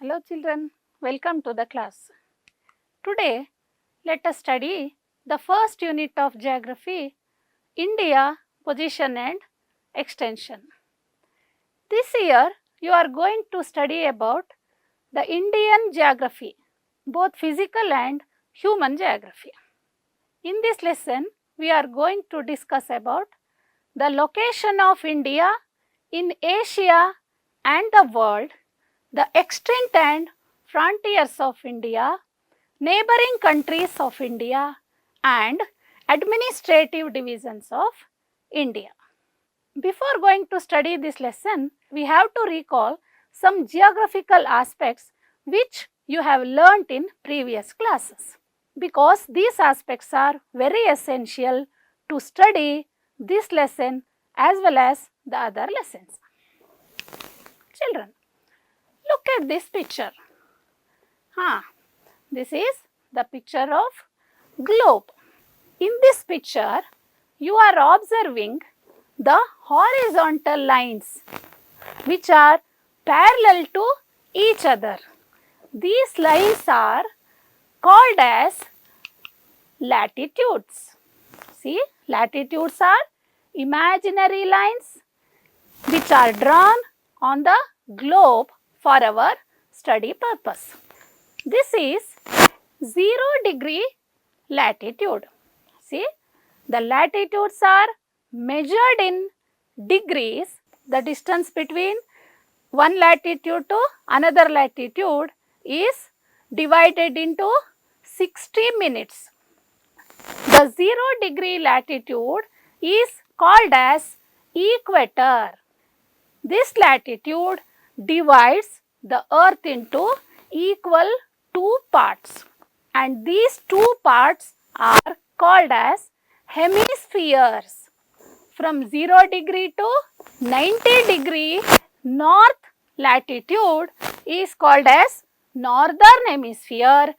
Hello children, welcome to the class. Today, let us study the first unit of geography, India, position and extension. This year, you are going to study about the Indian geography, both physical and human geography. In this lesson, we are going to discuss about the location of India in Asia and the world, the extent and frontiers of India, neighboring countries of India and administrative divisions of India. Before going to study this lesson, we have to recall some geographical aspects which you have learnt in previous classes, because these aspects are very essential to study this lesson as well as the other lessons. Children, look at this picture. This is the picture of globe. In this picture, you are observing the horizontal lines which are parallel to each other. These lines are called as latitudes. See, latitudes are imaginary lines which are drawn on the globe for our study purpose. This is 0 degree latitude. See, the latitudes are measured in degrees. The distance between one latitude to another latitude is divided into 60 minutes. The 0 degree latitude is called as equator. This latitude divides the earth into equal two parts, and these two parts are called as hemispheres. From 0 degree to 90 degree north latitude is called as northern hemisphere.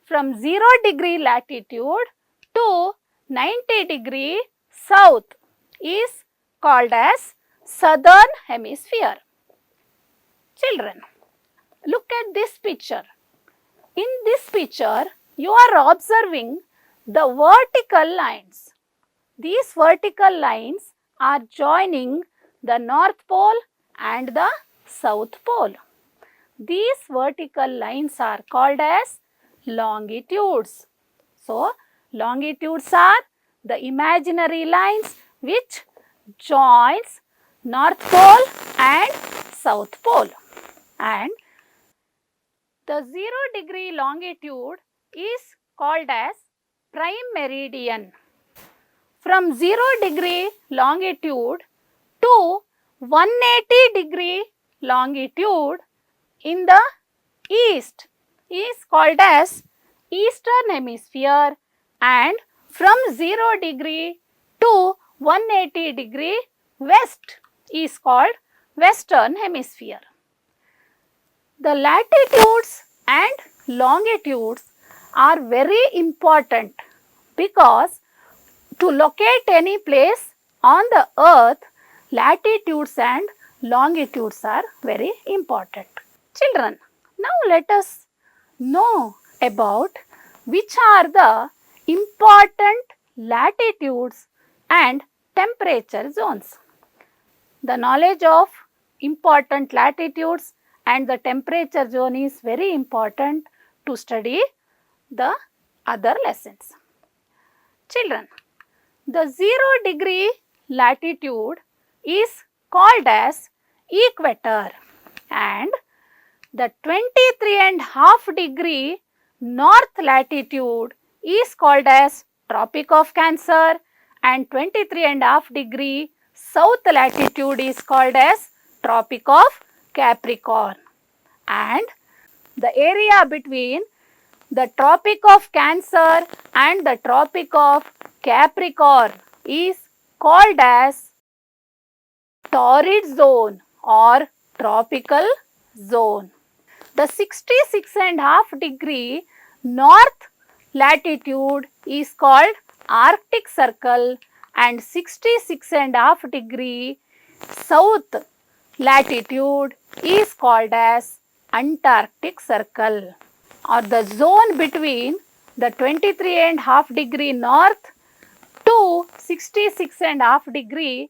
From 0 degree latitude to 90 degree south is called as southern hemisphere. Children, look at this picture. In this picture, you are observing the vertical lines. These vertical lines are joining the North Pole and the South Pole. These vertical lines are called as longitudes. So, longitudes are the imaginary lines which joins North Pole and South Pole. And the 0 degree longitude is called as prime meridian. From 0 degree longitude to 180 degree longitude in the east is called as eastern hemisphere, and from 0 degree to 180 degree west is called western hemisphere. The latitudes and longitudes are very important because to locate any place on the earth, latitudes and longitudes are very important. Children, now let us know about which are the important latitudes and temperature zones. The knowledge of important latitudes and the temperature zone is very important to study the other lessons. Children, the 0 degree latitude is called as equator, and the 23.5 degree north latitude is called as Tropic of Cancer, and 23.5 degree south latitude is called as Tropic of Capricorn. And the area between the Tropic of Cancer and the Tropic of Capricorn is called as torrid zone or tropical zone. The 66.5 degree north latitude is called Arctic Circle, and 66.5 degree south latitude is called as Antarctic Circle, or the zone between the 23.5 degree north to 66.5 degree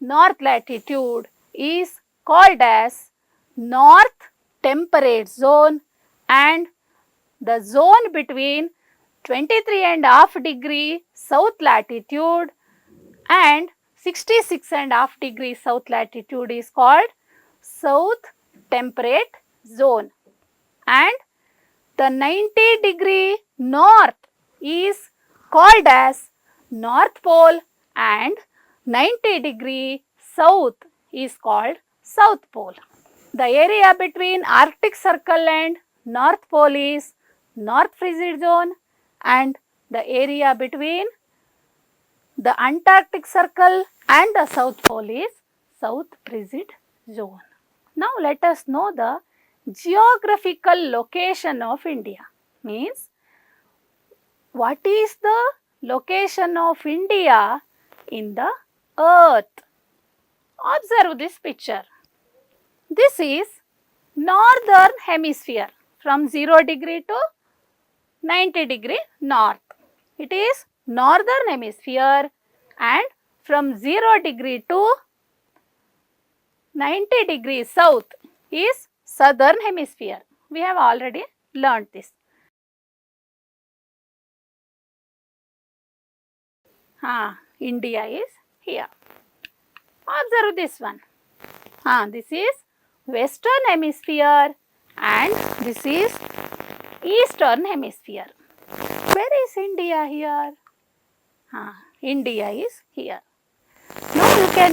north latitude is called as North Temperate Zone, and the zone between 23.5 degree south latitude and 66.5 degree south latitude is called South Temperate Zone, and the 90 degree north is called as North Pole, and 90 degree south is called South Pole. The area between Arctic Circle and North Pole is North Frigid Zone, and the area between the Antarctic Circle and the South Pole is South Frigid Zone. Now let us know the geographical location of India. Means, what is the location of India in the earth? Observe this picture. This is northern hemisphere from 0 degree to 90 degree north. It is northern hemisphere, and from 0 degree to 90 degree south is southern hemisphere. We have already learnt this. India is here. Observe this one. This is western hemisphere and this is eastern hemisphere. Where is India here? India is here. Now you can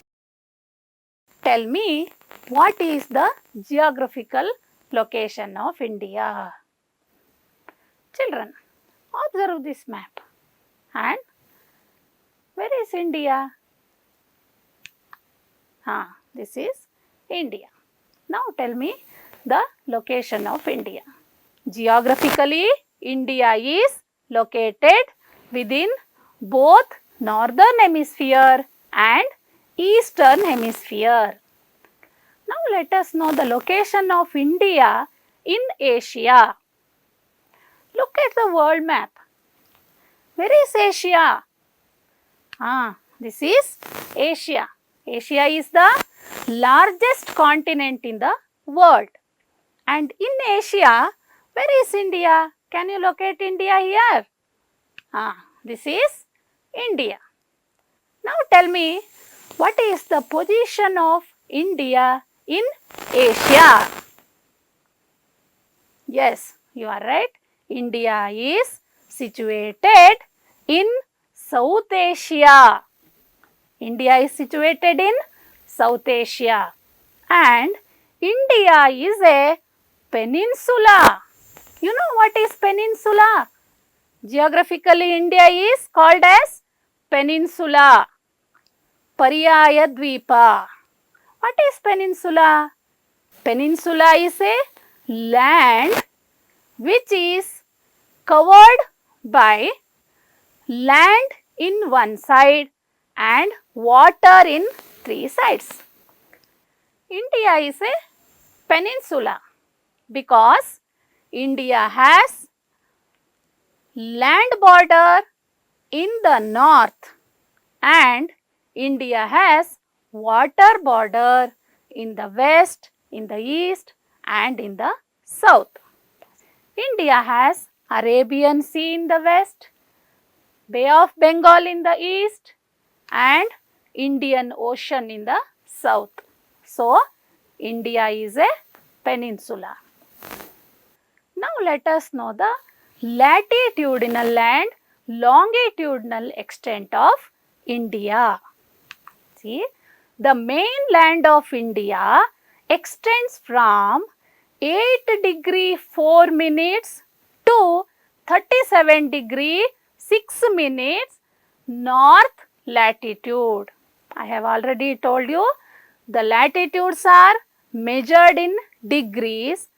tell me what is the geographical location of India. Children, observe this map. And where is India? This is India. Now tell me the location of India. Geographically, India is located within both northern hemisphere and eastern hemisphere. Now let us know the location of India in Asia. Look at the world map. Where is Asia? This is Asia. Asia is the largest continent in the world. And in Asia, where is India? Can you locate India here? This is India. Now tell me, what is the position of India in Asia? Yes, you are right. India is situated in South Asia. India is situated in South Asia, and India is a peninsula. You know what is peninsula? Geographically, India is called as peninsula. Pariyaya Dvipa. What is peninsula? Peninsula is a land which is covered by land in one side and water in 3 sides. India is a peninsula because India has land border in the north and India has water border in the west, in the east and in the south. India has Arabian Sea in the west, Bay of Bengal in the east and Indian Ocean in the south. So, India is a peninsula. Now, let us know the latitudinal and longitudinal extent of India. See, the mainland of India extends from 8 degree 4 minutes to 37 degree 6 minutes north latitude. I have already told you the latitudes are measured in degrees.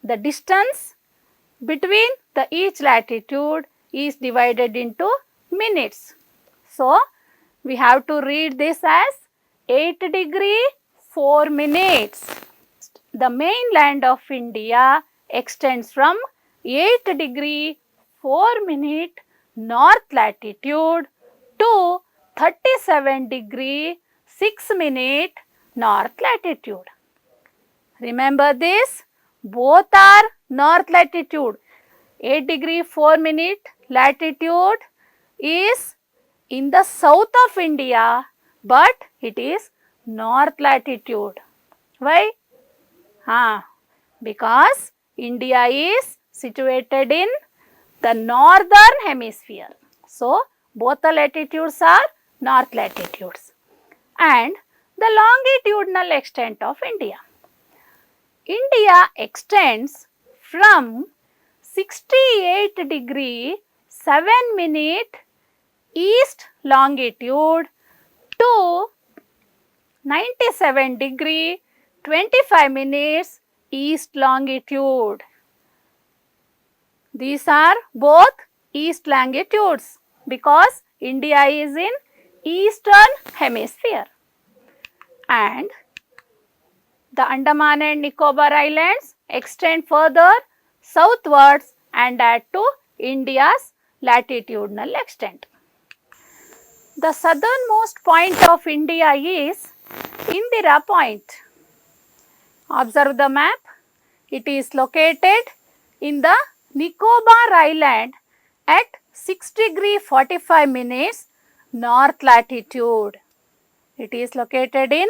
The distance between the each latitude is divided into minutes. So, we have to read this as 8 degree 4 minutes. the mainland of India extends from 8 degree 4 minute north latitude to 37 degree 6 minute north latitude. Remember this, both are north latitude. 8 degree 4 minute latitude is in the south of India, but it is north latitude. Why? Because India is situated in the northern hemisphere. So, both the latitudes are north latitudes. And the longitudinal extent of India. India extends from 68 degree 7 minute east longitude to 97 degree 25 minutes east longitude. These are both east longitudes because India is in eastern hemisphere. And the Andaman and Nicobar Islands extend further southwards and add to India's latitudinal extent. The southernmost point of India is Indira Point. Observe the map. It is located in the Nicobar Island at 6 degree 45 minutes north latitude. It is located in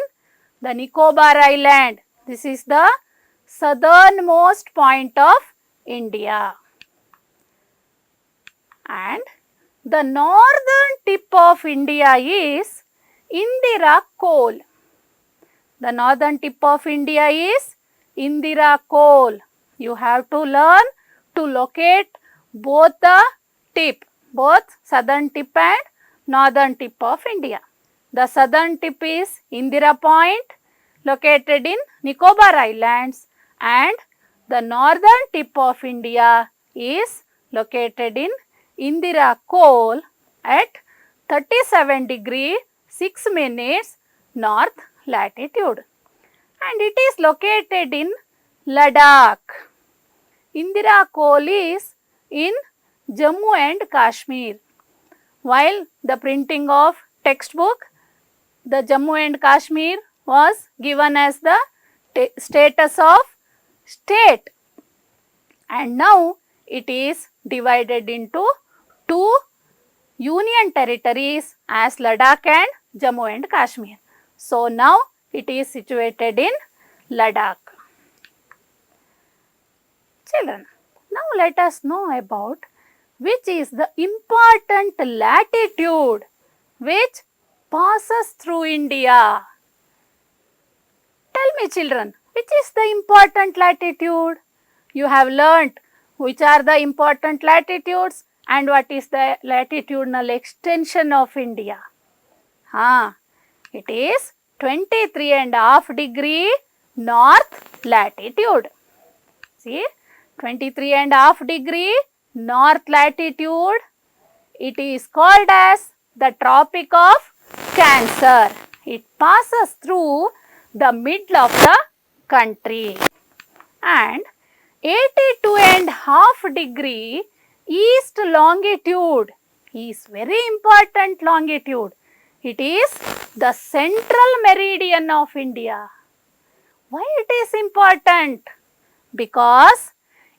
the Nicobar Island. This is the southernmost point of India. And the northern tip of India is Indira Col. The northern tip of India is Indira Col. You have to learn to locate both the tip, both southern tip and northern tip of India. The southern tip is Indira Point located in Nicobar Islands, and the northern tip of India is located in Indira Col at 37 degree 6 minutes north latitude, and it is located in Ladakh. Indira Col is in Jammu and Kashmir. While the printing of textbook, the Jammu and Kashmir was given as the status of state, and now it is divided into two union territories as Ladakh and Jammu and Kashmir. So now it is situated in Ladakh. Children, now let us know about which is the important latitude which passes through India. Tell me children, which is the important latitude? You have learnt which are the important latitudes and what is the latitudinal extension of India. It is 23.5 degree north latitude. See, 23.5 degree north latitude. It is called as the Tropic of Cancer. It passes through the middle of the country. And 82.5 degree east longitude is very important longitude. It is the central meridian of India. Why it is important? Because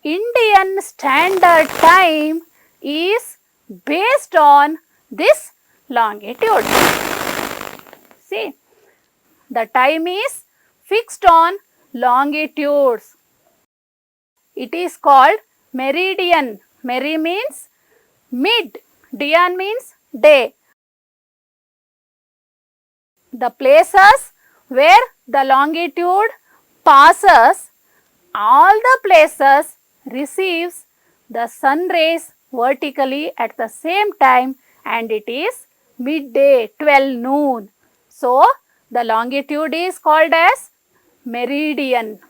Indian Standard Time is based on this longitude. See, the time is fixed on longitudes. It is called meridian. Meri means mid, dian means day. The places where the longitude passes, all the places receives the sun rays vertically at the same time, and it is midday, 12 noon. So, the longitude is called as meridian.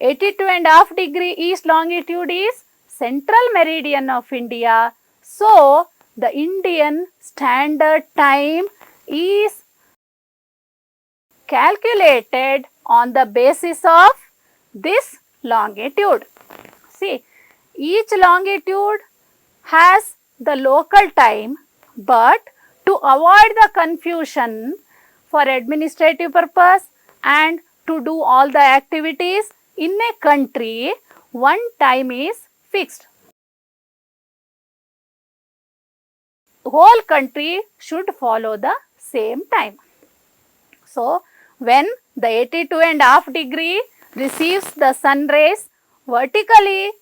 82.5 degree east longitude is central meridian of India. So, the Indian Standard Time is calculated on the basis of this longitude. See, each longitude has the local time, but to avoid the confusion for administrative purpose and to do all the activities in a country, one time is fixed. Whole country should follow the same time. So, when the 82.5 degree receives the sun rays vertically,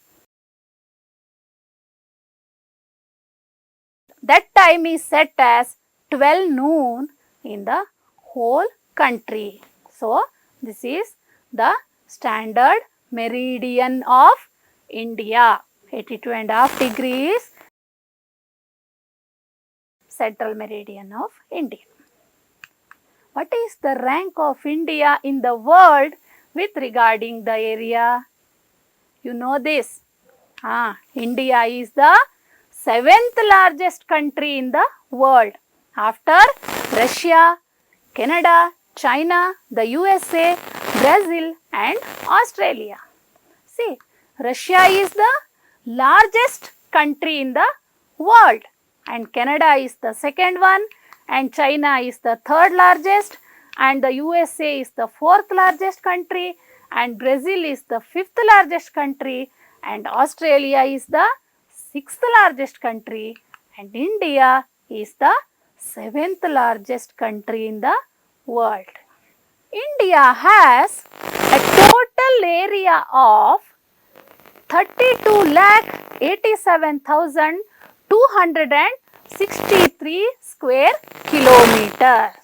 that time is set as 12 noon in the whole country. So, this is the standard meridian of India. 82.5 degrees central meridian of India. What is the rank of India in the world with regarding the area? You know this. India is the 7th largest country in the world after Russia, Canada, China, the USA, Brazil and Australia. See, Russia is the largest country in the world and Canada is the second one and China is the third largest and the USA is the fourth largest country and Brazil is the fifth largest country and Australia is the sixth largest country and India is the 7th largest country in the world. India has a total area of 32,87,263 square kilometers.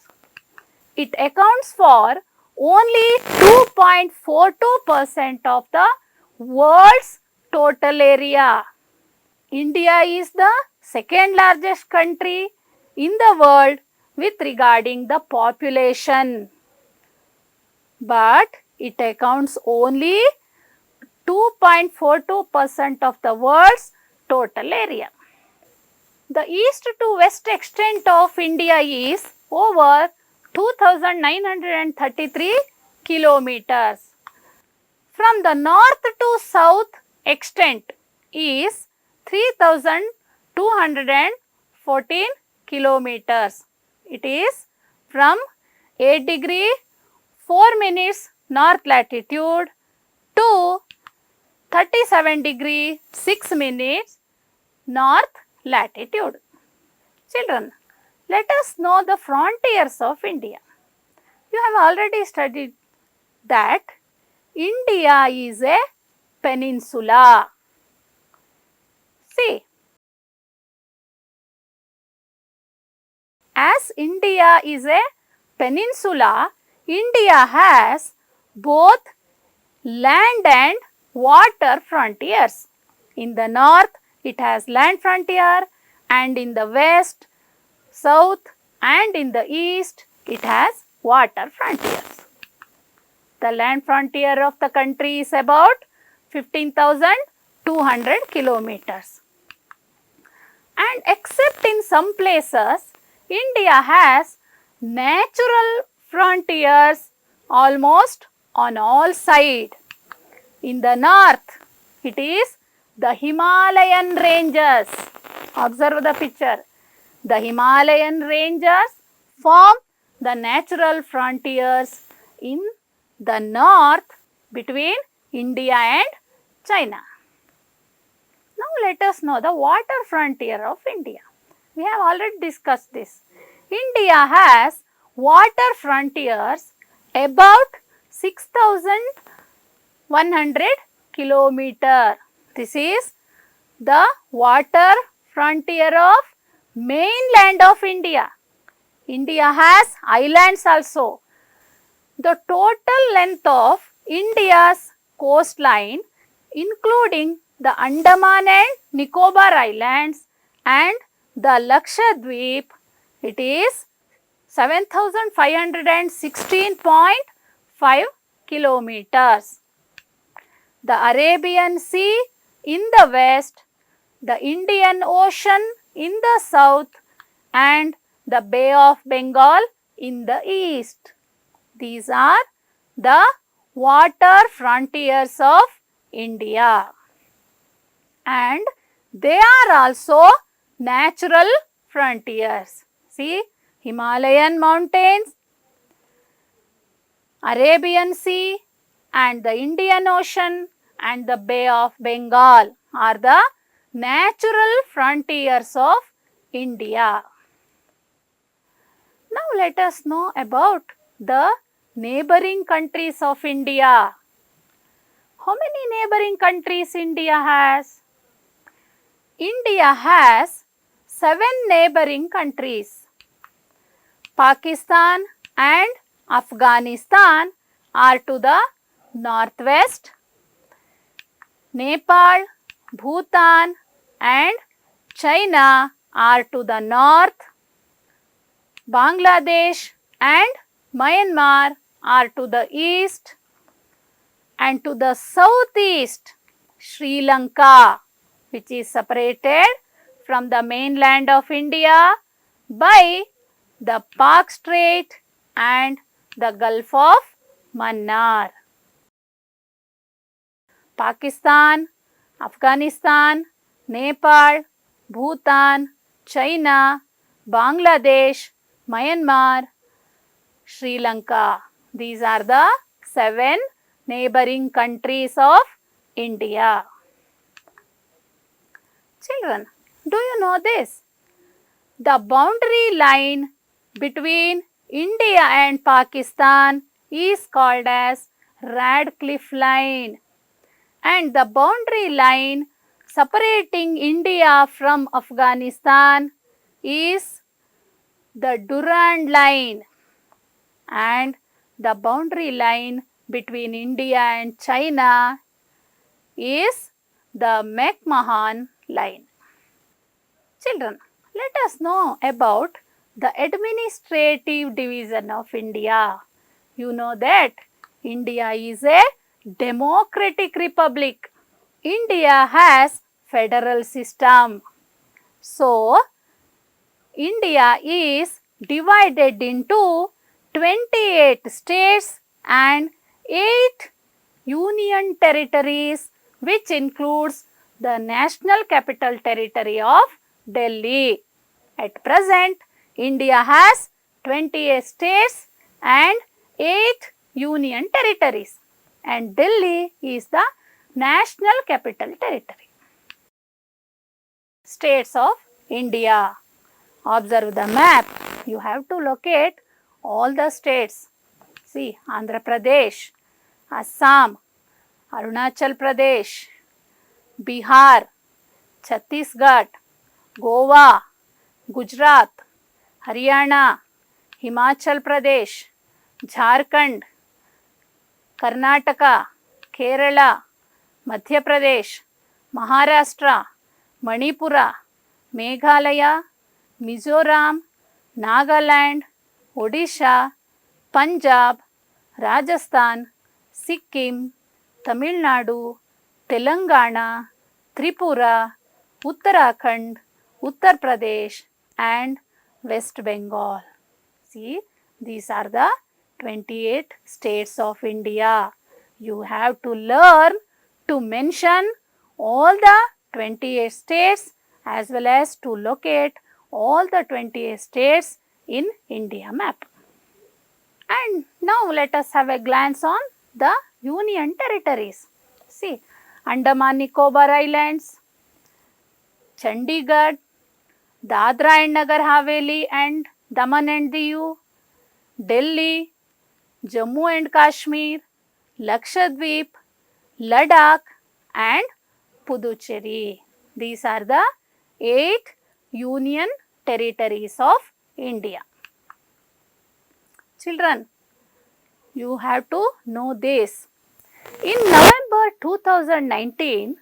It accounts for only 2.42% of the world's total area. India is the second largest country in the world with regarding the population, but it accounts only 2.42% of the world's total area. The east to west extent of India is over 2,933 kilometers. From the north to south extent is 3,214 kilometers. It is from 8 degree 4 minutes north latitude to 37 degree 6 minutes north latitude. Children, let us know the frontiers of India. You have already studied that India is a peninsula. See, as India is a peninsula, India has both land and water frontiers. In the north, it has land frontier and in the west, south and in the east, it has water frontiers. The land frontier of the country is about 15,200 kilometers. And except in some places, India has natural frontiers almost on all sides. In the north, it is the Himalayan ranges. Observe the picture. The Himalayan ranges form the natural frontiers in the north between India and China. Now let us know the water frontier of India. We have already discussed this. India has water frontiers about 6,100 kilometers. This is the water frontier of mainland of India. India has islands also. The total length of India's coastline, including the Andaman and Nicobar Islands and the Lakshadweep, it is 7,516.5 kilometers. The Arabian Sea in the west, the Indian Ocean in the south and the Bay of Bengal in the east. These are the water frontiers of India, and they are also natural frontiers. See, Himalayan mountains, Arabian Sea, and the Indian Ocean and the Bay of Bengal are the natural frontiers of India. Now let us know about the neighboring countries of India. How many neighboring countries India has? India has 7 neighboring countries. Pakistan and Afghanistan are to the northwest. Nepal, Bhutan and China are to the north. Bangladesh and Myanmar are to the east, and to the southeast Sri Lanka, which is separated from the mainland of India by the Pak Strait and the Gulf of Mannar. Pakistan, Afghanistan, Nepal, Bhutan, China, Bangladesh, Myanmar, Sri Lanka. These are the 7 neighboring countries of India. Children, do you know this? The boundary line between India and Pakistan is called as Radcliffe Line, and the boundary line separating India from Afghanistan is the Durand Line, and the boundary line between India and China is the McMahon Line. Children, let us know about the administrative division of India. You know that India is a democratic republic. India has federal system. So, India is divided into 28 states and 8 union territories, which includes the National Capital Territory of Delhi. At present, India has 28 states and 8 union territories, and Delhi is the National Capital Territory. States of India. Observe the map. You have to locate all the states. See, Andhra Pradesh, Assam, Arunachal Pradesh, Bihar, Chhattisgarh, Goa, Gujarat, Haryana, Himachal Pradesh, Jharkhand, Karnataka, Kerala, Madhya Pradesh, Maharashtra, Manipura, Meghalaya, Mizoram, Nagaland, Odisha, Punjab, Rajasthan, Sikkim, Tamil Nadu, Telangana, Tripura, Uttarakhand, Uttar Pradesh and West Bengal. See, these are the 28 states of India. You have to learn to mention all the 28 states as well as to locate all the 28 states in India map. And now let us have a glance on the union territories. See, Andaman Nicobar Islands, Chandigarh, Dadra and Nagar Haveli and Daman and Diu, Delhi, Jammu and Kashmir, Lakshadweep, Ladakh and Puducherry. These are the 8 union territories of India. Children, you have to know this. In November 2019,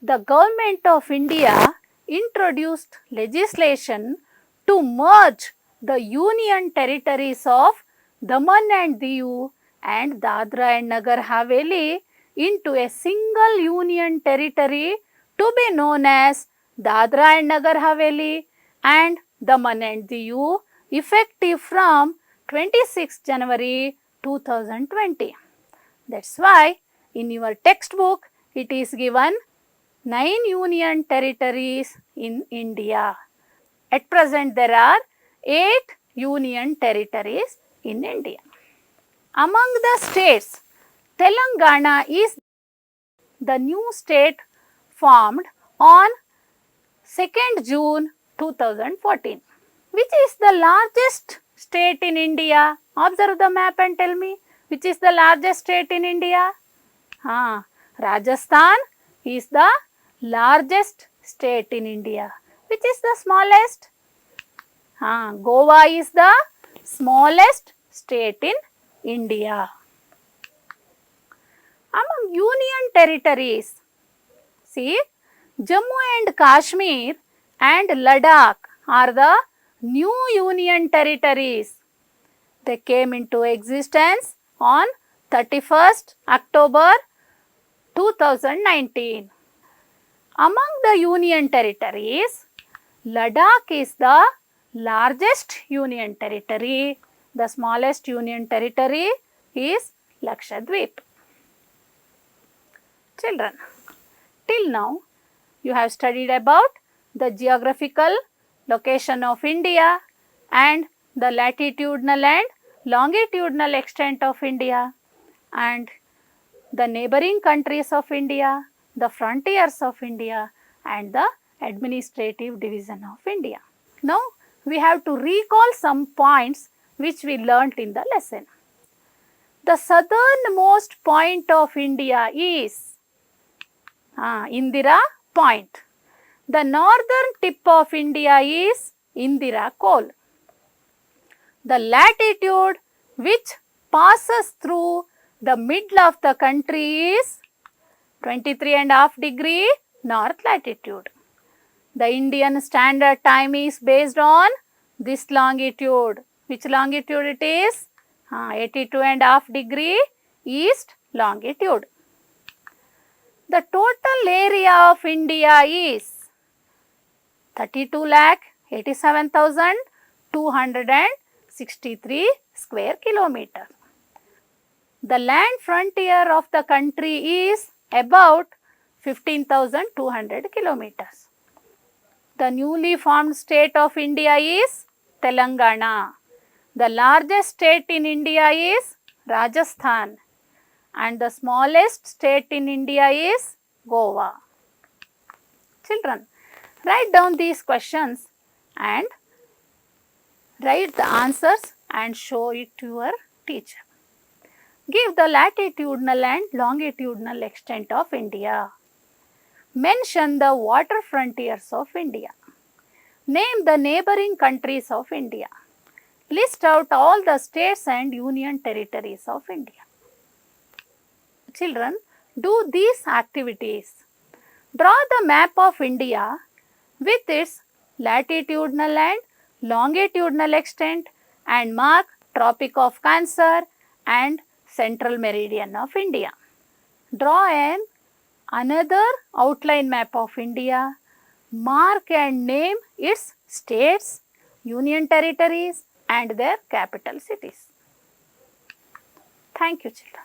the Government of India introduced legislation to merge the union territories of Daman and Diu and Dadra and Nagar Haveli into a single union territory to be known as Dadra and Nagar Haveli and Daman and Diu, effective from 26 January 2020. That's why in your textbook it is given 9 union territories in India. At present there are 8 union territories in India. Among the states, Telangana is the new state formed on 2nd June 2014. Which is the largest state in India? Observe the map and tell me which is the largest state in India? Rajasthan is the largest state in India. Which is the smallest? Goa is the smallest state in India. Among union territories, see, Jammu and Kashmir and Ladakh are the new union territories. They came into existence on 31st October 2019. Among the union territories, Ladakh is the largest union territory. The smallest union territory is Lakshadweep. Children, till now you have studied about the geographical location of India and the latitudinal and longitudinal extent of India and the neighboring countries of India, the frontiers of India and the administrative division of India. Now we have to recall some points which we learnt in the lesson. The southernmost point of India is Indira Point. The northern tip of India is Indira Col. The latitude which passes through the middle of the country is 23.5 degree north latitude. The Indian Standard Time is based on this longitude. Which longitude it is? 82.5 degree east longitude. The total area of India is 32,87,263 square kilometers. The land frontier of the country is about 15,200 kilometers. The newly formed state of India is Telangana. The largest state in India is Rajasthan and the smallest state in India is Goa. Children, write down these questions and write the answers and show it to your teacher. Give the latitudinal and longitudinal extent of India. Mention the water frontiers of India. Name the neighboring countries of India. List out all the states and union territories of India. Children, do these activities. Draw the map of India with its latitudinal and longitudinal extent and mark Tropic of Cancer and central meridian of India. Draw another outline map of India. Mark and name its states, union territories and their capital cities. Thank you, children.